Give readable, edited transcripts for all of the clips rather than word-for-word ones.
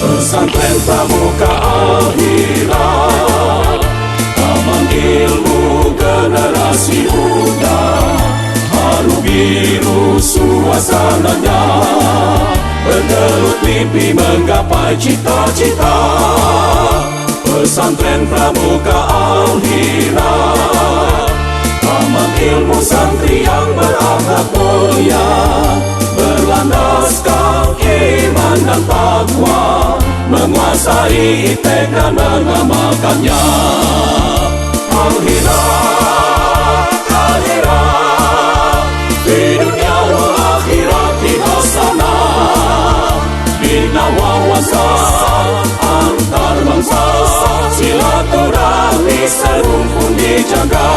Pesantren Pramuka Al-Hira, taman ilmu generasi muda. Haru biru suasananya, bergelut mimpi menggapai cita-cita. Pesantren Pramuka Al-Hira, taman ilmu santri yang berakhlak mulia, berlandaskan iman dan takwa, menguasai iptek dan mengamalkannya. Al-Hira, Al-Hira, di dunia akhirat di sana, bina wawasan antar bangsa, silaturahmi serumpun dijaga.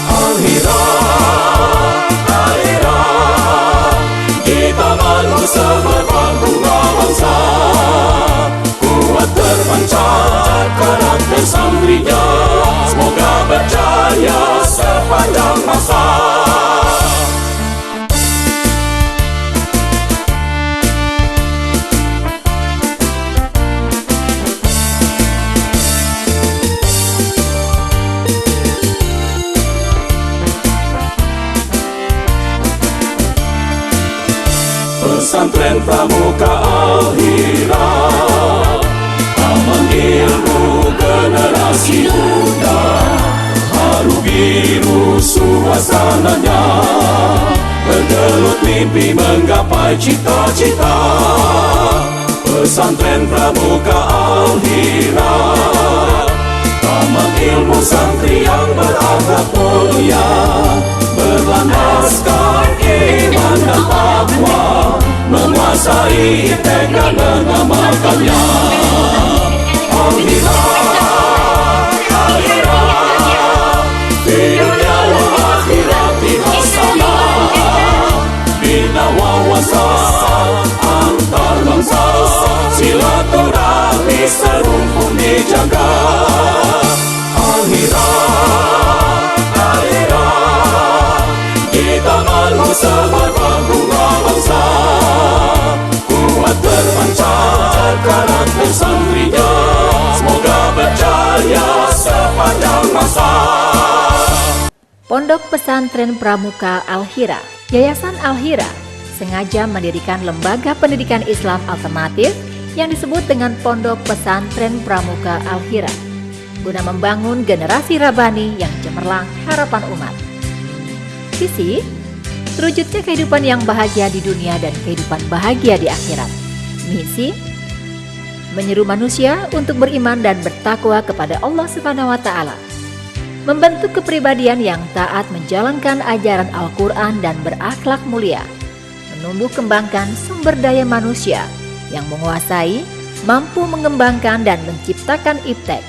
Al-Hira, Al-Hira, di tanganmu semerbak bunga bangsa, kuat terpancar karakter santrinya, semoga berjaya sepanjang masa. Pesantren Pramuka Al-Hira, taman ilmu generasi muda. Haru biru suasananya, bergelut mimpi menggapai cita-cita. Pesantren Pramuka Al-Hira, taman ilmu santri yang berakhlak mulia, berlandaskan iman dan takwa, menguasai iptek dan mengamalkannya. Al-Hira, Al-Hira, di dunia akhirat di sana, bina wawasan antar bangsa, silaturahmi serumpun dijaga. Al-Hira, Al-Hira, di tanganmu semerbak bunga bangsa, kuat terpancar karakter santrinya, semoga berjaya sepanjang masa. Pondok Pesantren Pramuka Al-Hira. Yayasan Al-Hira sengaja mendirikan lembaga pendidikan Islam alternatif yang disebut dengan Pondok Pesantren Pramuka Al-Hira, guna membangun generasi rabani yang cemerlang harapan umat. Visi, terwujudnya kehidupan yang bahagia di dunia dan kehidupan bahagia di akhirat. Misi, menyeru manusia untuk beriman dan bertakwa kepada Allah Subhanahu wa Ta'ala, membentuk kepribadian yang taat menjalankan ajaran Al-Quran dan berakhlak mulia, menumbuh kembangkan sumber daya manusia yang menguasai, mampu mengembangkan dan menciptakan iptek,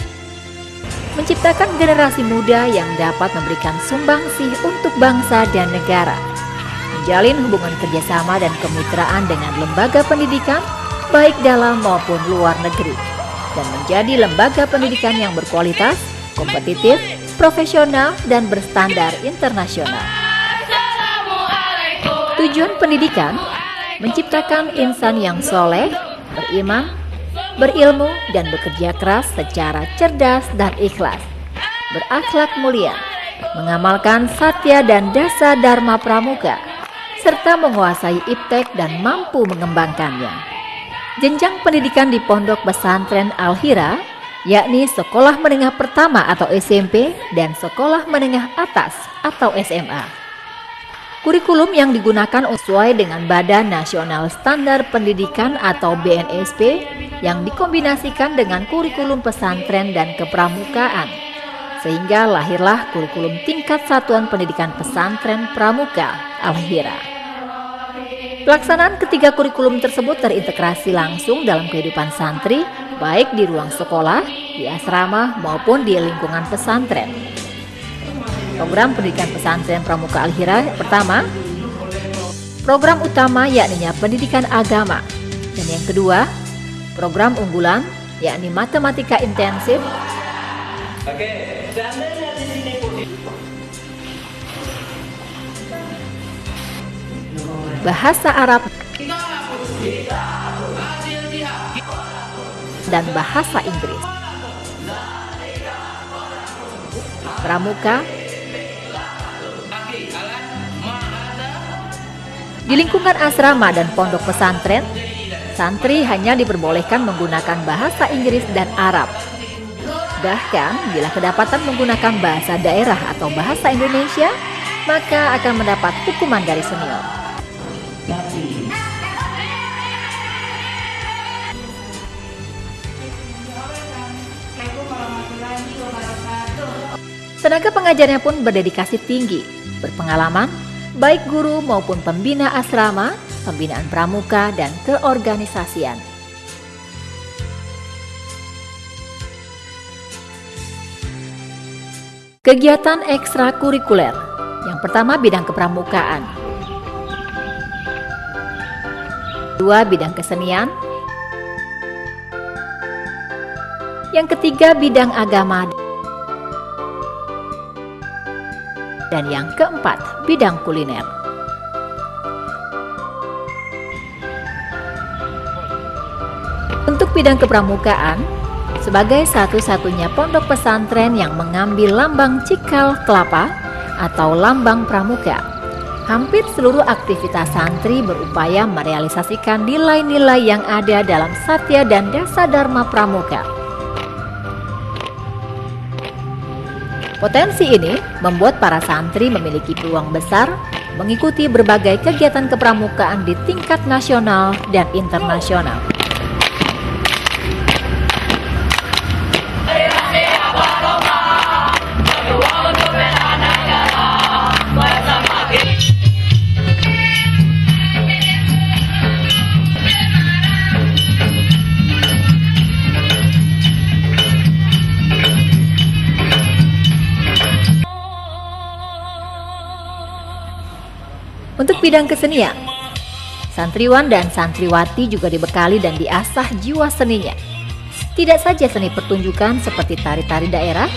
menciptakan generasi muda yang dapat memberikan sumbangsih untuk bangsa dan negara, menjalin hubungan kerjasama dan kemitraan dengan lembaga pendidikan baik dalam maupun luar negeri, dan menjadi lembaga pendidikan yang berkualitas, kompetitif, profesional, dan berstandar internasional. Tujuan pendidikan menciptakan insan yang soleh, beriman, berilmu, dan bekerja keras secara cerdas dan ikhlas, berakhlak mulia, mengamalkan satya dan dasa dharma pramuka, serta menguasai iptek dan mampu mengembangkannya. Jenjang pendidikan di Pondok Pesantren Al-Hira yakni sekolah menengah pertama atau SMP dan sekolah menengah atas atau SMA. Kurikulum yang digunakan sesuai dengan Badan Nasional Standar Pendidikan atau BNSP yang dikombinasikan dengan kurikulum pesantren dan kepramukaan, sehingga lahirlah kurikulum tingkat satuan pendidikan pesantren pramuka Al-Hira. Pelaksanaan ketiga kurikulum tersebut terintegrasi langsung dalam kehidupan santri, baik di ruang sekolah, di asrama, maupun di lingkungan pesantren. Program pendidikan pesantren pramuka Al-Hira pertama, program utama yakni pendidikan agama, dan yang kedua, program unggulan yakni matematika intensif. Bahasa Arab, dan bahasa Inggris. Pramuka. Di lingkungan asrama dan pondok pesantren, santri hanya diperbolehkan menggunakan bahasa Inggris dan Arab. Bahkan bila kedapatan menggunakan bahasa daerah atau bahasa Indonesia, maka akan mendapat hukuman dari senior. Tenaga pengajarnya pun berdedikasi tinggi, berpengalaman, baik guru maupun pembina asrama, pembinaan pramuka, dan keorganisasian. Kegiatan ekstrakurikuler. Yang pertama bidang kepramukaan. Kedua bidang kesenian. Yang ketiga bidang agama. Dan yang keempat bidang kuliner. Untuk bidang kepramukaan, sebagai satu-satunya pondok pesantren yang mengambil lambang cikal kelapa atau lambang pramuka, hampir seluruh aktivitas santri berupaya merealisasikan nilai-nilai yang ada dalam Satya dan Dasa Dharma Pramuka. Potensi ini membuat para santri memiliki peluang besar mengikuti berbagai kegiatan kepramukaan di tingkat nasional dan internasional. Untuk bidang kesenian, santriwan dan santriwati juga dibekali dan diasah jiwa seninya. Tidak saja seni pertunjukan seperti tari-tari daerah,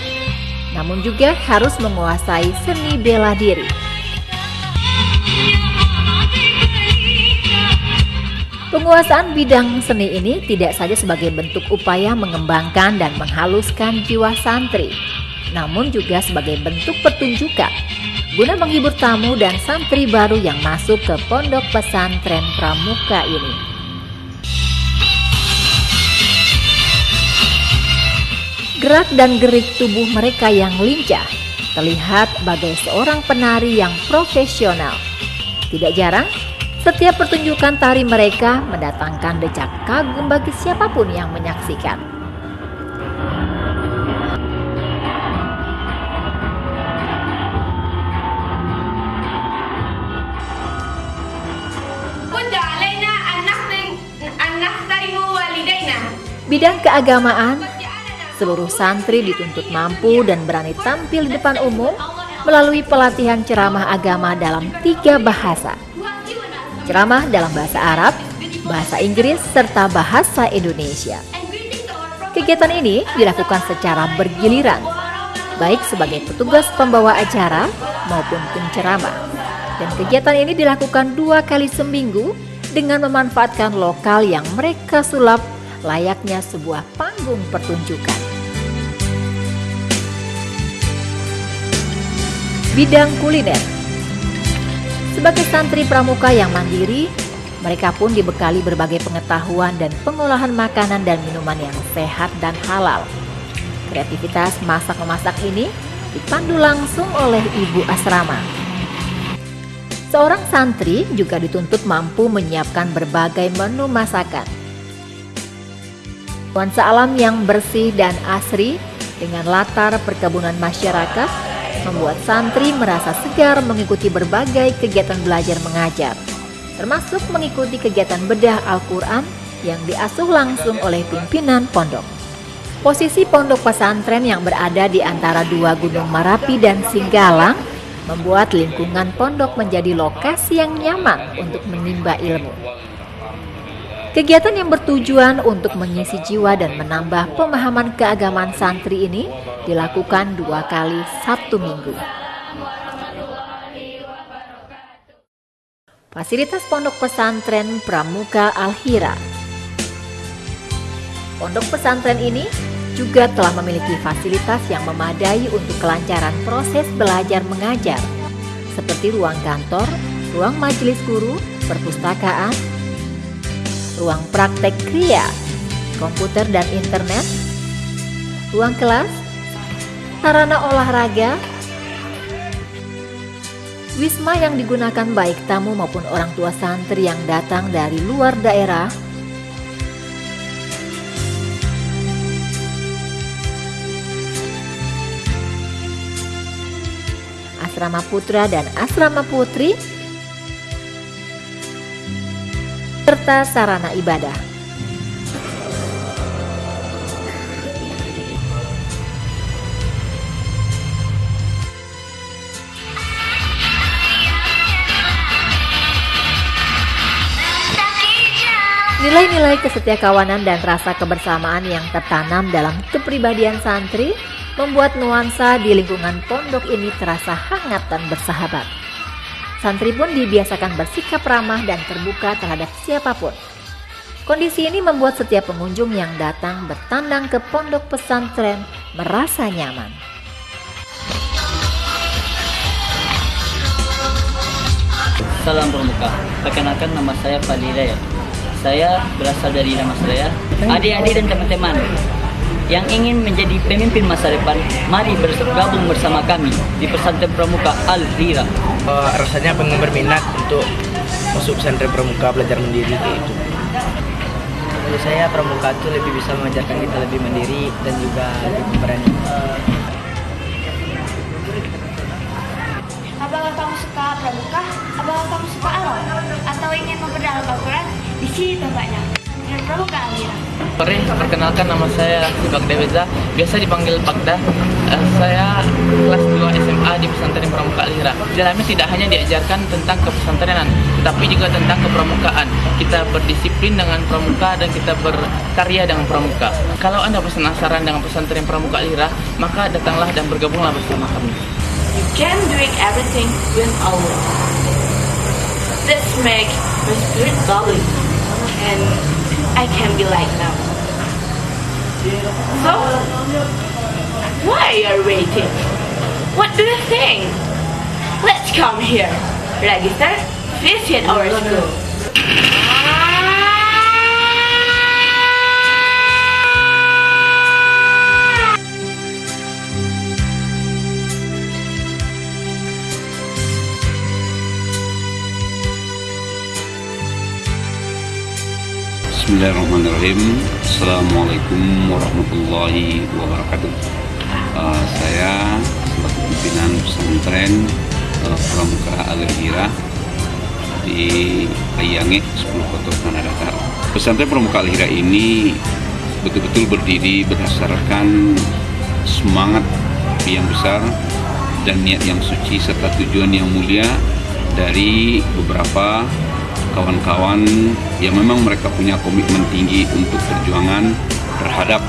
namun juga harus menguasai seni bela diri. Penguasaan bidang seni ini tidak saja sebagai bentuk upaya mengembangkan dan menghaluskan jiwa santri, namun juga sebagai bentuk pertunjukan guna menghibur tamu dan santri baru yang masuk ke pondok pesantren pramuka ini. Gerak dan gerik tubuh mereka yang lincah terlihat bagai seorang penari yang profesional. Tidak jarang, setiap pertunjukan tari mereka mendatangkan decak kagum bagi siapapun yang menyaksikan. Bidang keagamaan, seluruh santri dituntut mampu dan berani tampil di depan umum melalui pelatihan ceramah agama dalam 3 bahasa. Ceramah dalam bahasa Arab, bahasa Inggris, serta bahasa Indonesia. Kegiatan ini dilakukan secara bergiliran, baik sebagai petugas pembawa acara maupun penceramah. Dan kegiatan ini dilakukan 2 kali seminggu dengan memanfaatkan lokal yang mereka sulap layaknya sebuah panggung pertunjukan. Bidang kuliner. Sebagai santri pramuka yang mandiri, mereka pun dibekali berbagai pengetahuan dan pengolahan makanan dan minuman yang sehat dan halal. Kreativitas masak-memasak ini dipandu langsung oleh ibu asrama. Seorang santri juga dituntut mampu menyiapkan berbagai menu masakan. Nuansa alam yang bersih dan asri dengan latar perkebunan masyarakat membuat santri merasa segar mengikuti berbagai kegiatan belajar mengajar, termasuk mengikuti kegiatan bedah Al-Quran yang diasuh langsung oleh pimpinan pondok. Posisi pondok pesantren yang berada di antara 2 gunung Marapi dan Singgalang membuat lingkungan pondok menjadi lokasi yang nyaman untuk menimba ilmu. Kegiatan yang bertujuan untuk mengisi jiwa dan menambah pemahaman keagamaan santri ini dilakukan 2 kali Sabtu Minggu. Fasilitas pondok pesantren Pramuka Al-Hira. Pondok pesantren ini juga telah memiliki fasilitas yang memadai untuk kelancaran proses belajar mengajar, seperti ruang kantor, ruang majelis guru, perpustakaan, ruang praktek kria, komputer dan internet, ruang kelas, sarana olahraga, wisma yang digunakan baik tamu maupun orang tua santri yang datang dari luar daerah, asrama putra dan asrama putri, serta sarana ibadah. Nilai-nilai kesetiakawanan dan rasa kebersamaan yang tertanam dalam kepribadian santri membuat nuansa di lingkungan pondok ini terasa hangat dan bersahabat. Santri pun dibiasakan bersikap ramah dan terbuka terhadap siapapun. Kondisi ini membuat setiap pengunjung yang datang bertandang ke pondok pesantren merasa nyaman. Salam Pramuka, perkenalkan nama saya Fadila ya. Saya berasal dari nama saya, adik-adik dan teman-teman yang ingin menjadi pemimpin masa depan, mari bergabung bersama kami di Pesantren Pramuka Al-Hira. Rasanya pengen berminat untuk masuk pesantren Pramuka, belajar mandiri gitu. Menurut saya Pramuka itu lebih bisa mengajarkan kita lebih mandiri dan juga lebih berani. Apakah kamu suka Pramuka? Apakah kamu suka alam? Atau ingin memperdalam Al-Quran? Di sini tempatnya. Pesantren Pramuka Al-Hira. Sore, perkenalkan nama saya Bagda Beza, biasa dipanggil Bagda. Saya kelas 2 SMA di Pesantren Pramuka Al-Hira. Di dalamnya tidak hanya diajarkan tentang kepesantrenan, tetapi juga tentang kepramukaan. Kita berdisiplin dengan pramuka dan kita berkarya dengan pramuka. Kalau Anda penasaran dengan Pesantren Pramuka Al-Hira, maka datanglah dan bergabunglah bersama kami. You can doing everything with Allah. Let's make my spirit bubbling, and I can be like now. So, why are you waiting? What do you think? Let's come here. Register, visit our school. Bismillahirrahmanirrahim. Assalamualaikum warahmatullahi wabarakatuh. Saya selaku pimpinan pesantren Pramuka Al-Hira di Ayange 10 Koto Tanah Datar. Pesantren Pramuka Al-Hira ini betul-betul berdiri berdasarkan semangat yang besar dan niat yang suci serta tujuan yang mulia dari beberapa kawan-kawan yang memang mereka punya komitmen tinggi untuk perjuangan terhadap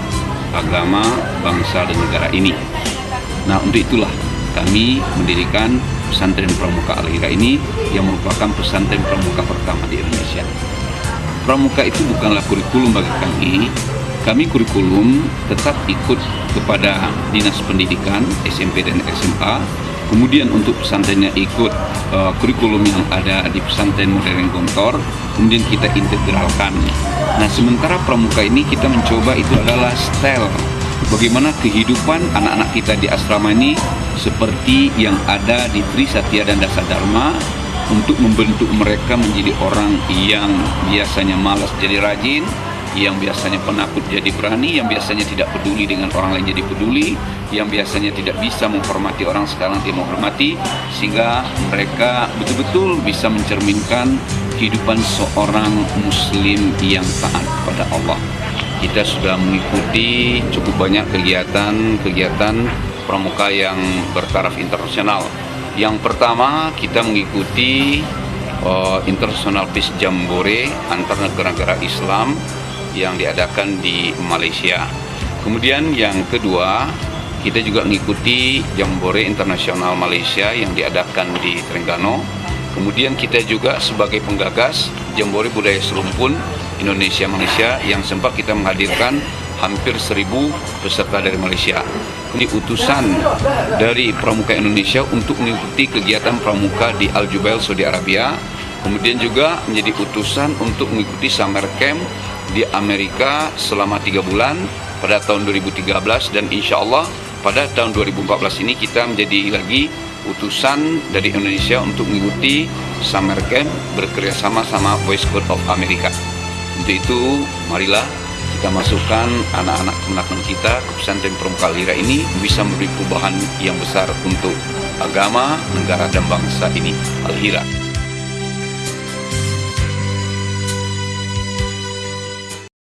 agama, bangsa, dan negara ini. Nah, untuk itulah kami mendirikan Pesantren Pramuka Al-Hira ini yang merupakan pesantren pramuka pertama di Indonesia. Pramuka itu bukanlah kurikulum bagi kami. Kami kurikulum tetap ikut kepada Dinas Pendidikan, SMP dan SMA. Kemudian untuk pesantrennya ikut kurikulum yang ada di pesantren modern Gontor, kemudian kita integralkan. Nah, sementara pramuka ini kita mencoba itu adalah style bagaimana kehidupan anak-anak kita di asrama ini seperti yang ada di Tri Satya dan Dasa Dharma, untuk membentuk mereka menjadi orang yang biasanya malas jadi rajin, yang biasanya penakut jadi berani, yang biasanya tidak peduli dengan orang lain jadi peduli, yang biasanya tidak bisa menghormati orang sekarang dia menghormati, sehingga mereka betul-betul bisa mencerminkan kehidupan seorang muslim yang taat kepada Allah. Kita sudah mengikuti cukup banyak kegiatan pramuka yang bertaraf internasional. Yang pertama, kita mengikuti International Peace Jambore antar negara-negara Islam yang diadakan di Malaysia. Kemudian yang kedua, kita juga mengikuti Jambore Internasional Malaysia yang diadakan di Terengganu. Kemudian kita juga sebagai penggagas Jambore Budaya Serumpun Indonesia Malaysia yang sempat kita menghadirkan hampir 1.000 peserta dari Malaysia. Ini utusan dari Pramuka Indonesia untuk mengikuti kegiatan Pramuka di Al Jubail, Saudi Arabia. Kemudian juga menjadi utusan untuk mengikuti summer camp di Amerika selama 3 bulan pada tahun 2013, dan insya Allah pada tahun 2014 ini kita menjadi lagi utusan dari Indonesia untuk mengikuti summer camp bekerjasama sama Boy Scout of America. Untuk itu, marilah kita masukkan anak-anak kemenakan kita ke pesantren Pramuka Al-Hira ini bisa memberi perubahan yang besar untuk agama, negara, dan bangsa ini. Al-Hira.